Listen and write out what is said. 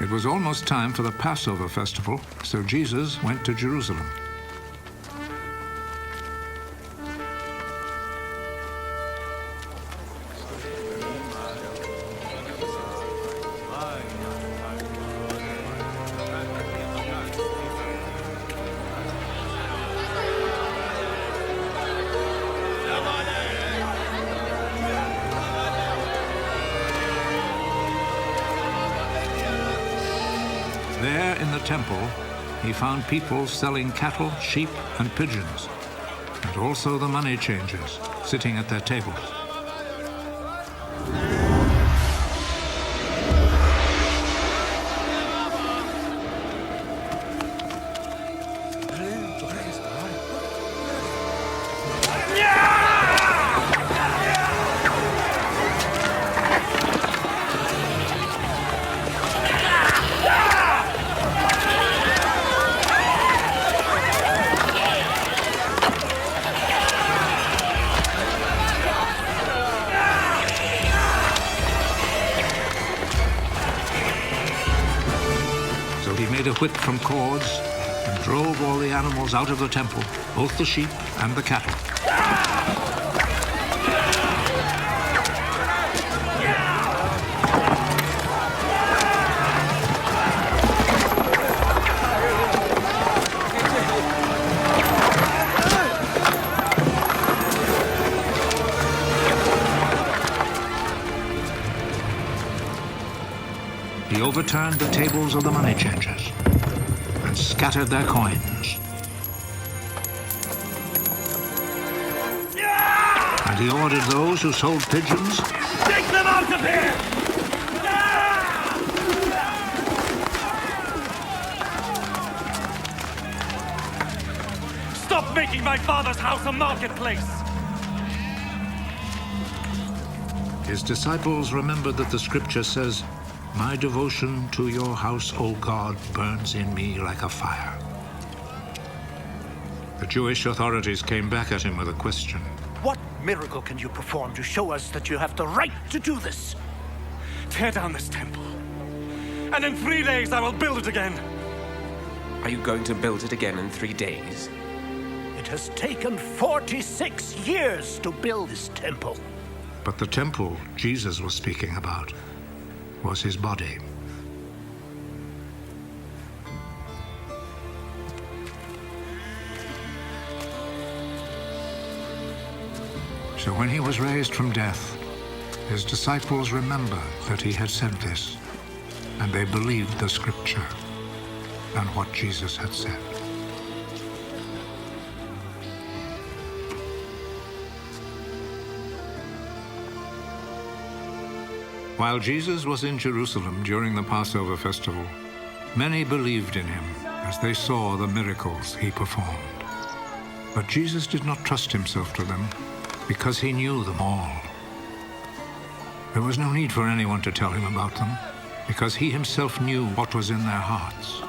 It was almost time for the Passover festival, so Jesus went to Jerusalem. There in the temple, he found people selling cattle, sheep, and pigeons, and also the money changers sitting at their tables. So he made a whip from cords and drove all the animals out of the temple, both the sheep and the cattle. He overturned the tables of the money changers and scattered their coins. And he ordered those who sold pigeons, "Take them out of here!" "Stop making my father's house a marketplace!" His disciples remembered that the scripture says, "My devotion to your house, O God, burns in me like a fire." The Jewish authorities came back at him with a question. What miracle can you perform to show us that you have the right to do this? Tear down this temple, and in 3 days I will build it again. Are you going to build it again in 3 days? It has taken 46 years to build this temple. But the temple Jesus was speaking about was his body. So when he was raised from death, his disciples remembered that he had said this, and they believed the scripture and what Jesus had said. While Jesus was in Jerusalem during the Passover festival, many believed in him as they saw the miracles he performed. But Jesus did not trust himself to them because he knew them all. There was no need for anyone to tell him about them because he himself knew what was in their hearts.